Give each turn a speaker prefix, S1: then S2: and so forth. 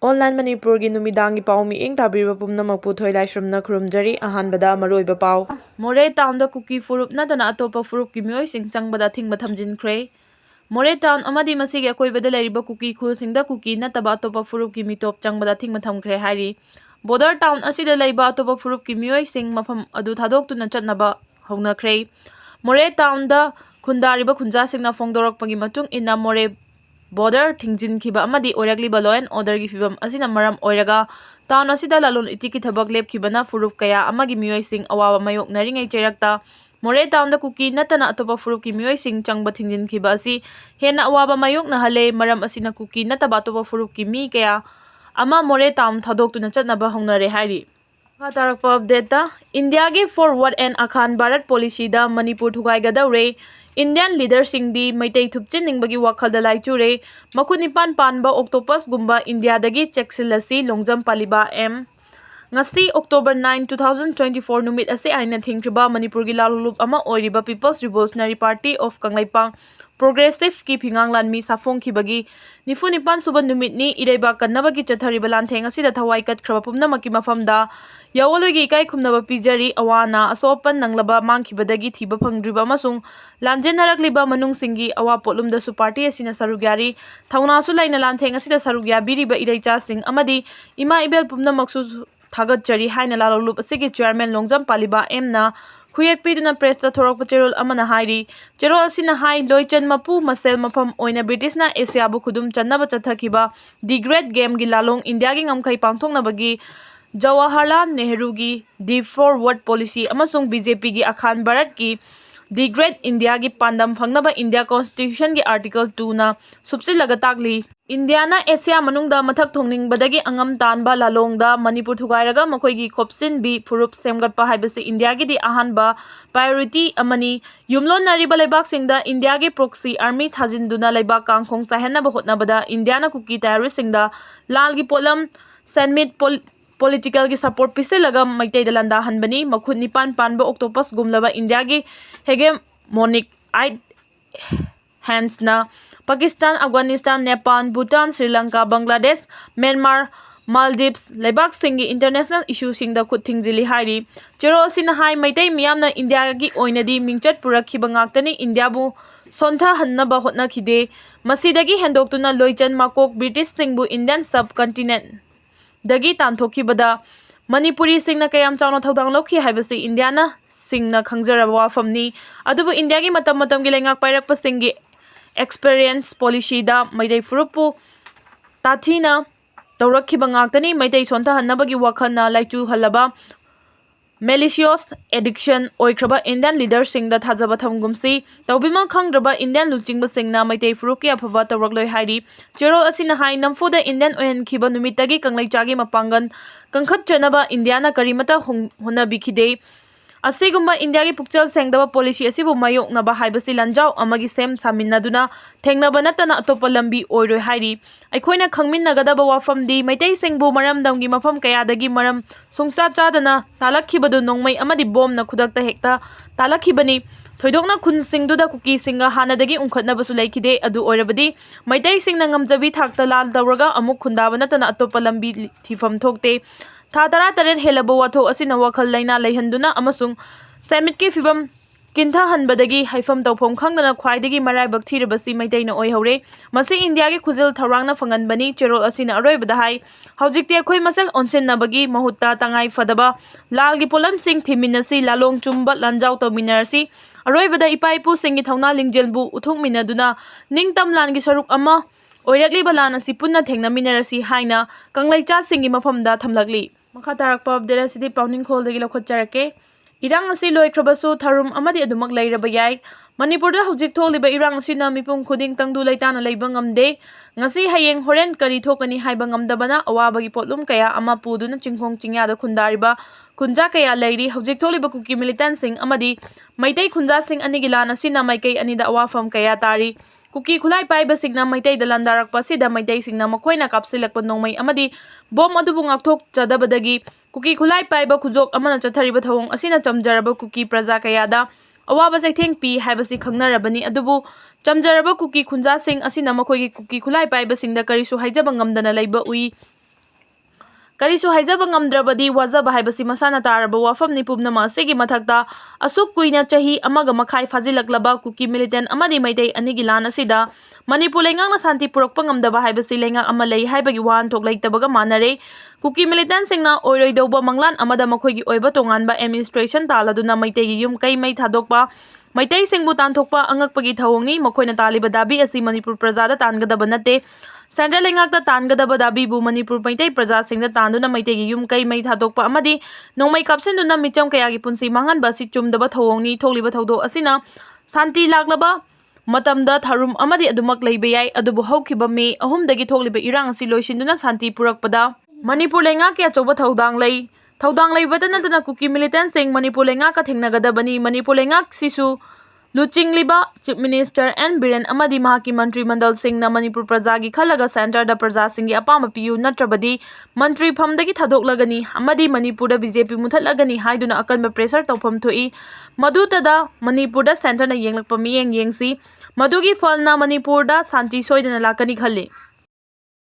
S1: Online Manipuri Numidangi Pao Miing Tabira Pumna Puthoi Laishramna Krumjari Ahanbada Oiba Pao More Town the Kuki Furup Nattaba Attoppa Furup Kimoi Sing Changba Thinge Thamjin Kray More Town Amadi Masig Oiba the Lariba Kuki Kul Sing the Kuki Nattaba Attoppa Furup Kimi Top Changba Thinge Tham Kray Hari Border Town Asida Laiba Attoppa Furup Kimoi Sing Mafam Adu Thadok to Nachatnaba Hona Kray More Town the Kundariba Kunja Sing na Fongdorok Pagimatung in a More Border Thingjin Kiba Amadi Oragli Balo and Order Gifibam Asina Maram Oraga Town Asida Lalun Itiki Thabak Lep Kibana Furup Kaya Amagi Muay Sing Awa Mayok Naring a Cherakta More Town the Kuki Nattaba Attoppa Furup Muay Sing Changba Thinge Kibasi Hena Awaba Mayok Nahale Maram Asina Kuki Nattaba Attoppa Furup Kimi Kaya Ama More Town Thadok to Nachatnaba Hongnare Hari Tarakpa Update India Gi Forward and Akhan Bharat Policy da Manipur Thugai Gadaure Indian leaders sing di Maitai Thupchin Ningbagi Wakhal da Laichure Makunipan Panba Octopus Gumba India dagi Cheksilasi Longjam Paliba M Ngasi October 9, 2024 numit ase aina thingkriba Manipur gi lalulup ama oiriba People's Revolutionary Party of Kanglaipang Progressive ki phingang lanmi safong khibagi nifunipan suban numit ni iraiba kannaba gi chathariba lantheng asida thawai kat khraba pumna maki mafamda yawologi kai khumnaba pijari awana asopan nanglaba mangkhibadagi thiba phangdriba amasung lamjenarakliba manung singi awa potlumda su party asina sarugyari thauna su laina lantheng asida sarugya biriba iraicha sing amadi ima ibel pumna maksu Thagat Chari Haina Lalulup Sigi Chairman Longjam Paliba Emna Kuyek Piduna Press the Thorok Cherol Amana Hairi Cherol Sina Hai Loichan Mapu Masel Mafam Oina British na Asiabu Kudum Chanaba Chathakiba The Great Game Gilalong India Ging Amkai Pangthong Nabagi Jawaharlal Nehru gi The Forward Policy Amasung BJP gi Akhan Bharat ki The Great India gi Pandam Phangnaba India Constitution gi Article 2 na subsi lagatagli India na Asia manungda mathak thongning badagi angam tanba lalongda Manipur thugairaga makoigi khopsin bi furup semgatpa haibase India gi di ahanba priority amani yumlon nariba leibak singda India gi proxy army thajinduna leibak kangkhong sahenna bahotna bada India na kuki terrorist singda lal gi polam sanmit political gi support piselaga maitai dalanda hanbani makhut nipan panba octopus gumlaba India gi hegemonic hands na Pakistan, Afghanistan, Nepal, Bhutan, Sri Lanka, Bangladesh, Myanmar, Maldives, Leibak Singi international issues sing da khut thingjili hari Chero sin hai maitai miyamna India gi oinadi mingchat purakhiba ngaktani India bu sontha hannaba hotna khide masidagi hendoktuna loichan makok British singbu Indian subcontinent dagi tanthokibada Manipuri singna kayam chawna thodang lokhi haibasi Indiana singna khangjaraba wafamni adubu India gi matam gi lengak pairak pa singi experience policy da Maidai Furupu Tatina Tauraki Bangaktani Maidai Sonta Hanabagi Wakana Laichu Halaba Malicious Addiction Oikraba Indian leaders sing the Thazabatam Gumsi Taubima Kangraba Indian Luchingba Singna Maidai Furuki Apavata Rogloi Hari Chero Asina Hai Namfu the Indian Oyan Kiba Numitagi Kanglai Chagi Mapangan Kankhat Chanaba Indiana Karimata Huna Bikide Asigumba India gi pukchal sengdaba policy asibu mayok na ba haibasi lanjau amagi sem saminaduna thengnaba natana atopa lambi oiroi hairi aikhoina khangminnagadaba wafam di maitai singbu maramdam gi mafam kayadagi maram sungcha chadana talakhibadu nongmai amadi bom na khudakta hekta talakhibani thoidokna khun singduda kuki singa hanadagi unkhatnabasu laikide adu oirabadi maitai singna ngamjabi thakta lal tawraga amuk khundaba natana atopa lambi thifam thokte Tara Taret Helabo Wato Asina Wakhal Laina Lehanduna Amasung Samit ki fibam Kinta Hanbadagi Haifam Topom Kangana Kwaidagi Marai Bakti Basi Maitaina Oihore Masi India gi Kuzil Tarangna Fangan Bani Chero Asina Aroi Badahai Haujikti Akoi Masal Onsen Nabagi Mahutta Tangai Fadaba Lal gi Polam Sing Thiminasi Lalong Chumba Lanjau Tominarsi Aroi Bada Ipaipu Singi Thauna Lingjelbu Uthong Minaduna Ningtam Langi Saruk Ama Oirakli Balana Sipuna Thengna Minarasi Haina Kanglaicha Singi Mafamda Thamlagli Makatarakpa Update City Pounding Call the Gilokocharake Irang Asi Loikrabasu Tharum Amadi Adumak Lairabayai Manipur the Hujik told the Irang Sina Mipum Kuding Tangdu Laitana Labangam Day Ngasi Hayeng Horen Kari Tokani Haibangam Dabana Awabagi Potlum Kaya Ama Puduna Chingkong Chingada Kundariba Kunja Kaya Lady Hujik Toliba Kuki Militant Sing Amadi Maitai Kunja Sing Anigilana Sina Maike Anida Awafam Kaya Tari Kuki Kulai Pai Basigna Maitai the Landarak Pasida Maitai Singna Makoina Kapsilak Panongmai Amadi Bom Adubung Aktok Chadabadagi Kuki Kulai Pai Bakuzok Amana Chatari Bathong Asina Chamjaraba Kuki Praza Kayada Awabas I think P Habasi Kangnarabani Adubu Chamjaraba Kuki Kunja Sing Asina Makogi Kuki Kulai Pai Basing the Karisu Hijabangam Dana Labor Ui Karisu haijaba ngamdrabadi wajaba haibasi masana taraba wafamni pumnama asigi mathakta asuk kuina chahi amaga makhai fajilaklaba Kuki militant amadi maitei anigi lan asida Manipur lengangna santi purakpa ngamdaba haibasi lengang ama lei haibagi wahanthok leitabaga manare Kuki militant singna oiroidauba manglan amada makhoigi oiba tonganba administration taladuna maitegi yum kai mai thadokpa Maitai singbu tanthokpa angakpagi thawongni makhoina taliba dabi asi Manipur prajada tangadaba nate Central lengakta tangadaba dabi bu Manipur maitai praja singda tanduna maitegi yum kai mai thadokpa amadi nongmai kapsenduna micham kayagi punsi manganba si chumdaba thawongni tholiba thawdo asina santi laklaba matamda tharum amadi adumak leiba yai adubu haukiba me ahumdagi tholiba irang asi loisinduna santi purakpada Manipur lengak ya choba thaudang lei Thaudang leibata natana Kuki militant sing Manipur lengak ka thengnagadabani Manipur lengak sisu Luching liba Chief Minister and Biren amadi mahaki Mantri Mandal Singh na Manipur prajagi khalaga center da praja singi apama piyu natrabadi Mantri phamdagi thadoklagani amadi Manipur da BJP muthatlagani haiduna akanba pressure tawpham thoi madutada Manipur da center na yenglakpa miyeng yengsi madugi falna Manipur da santi soidana lakani khalle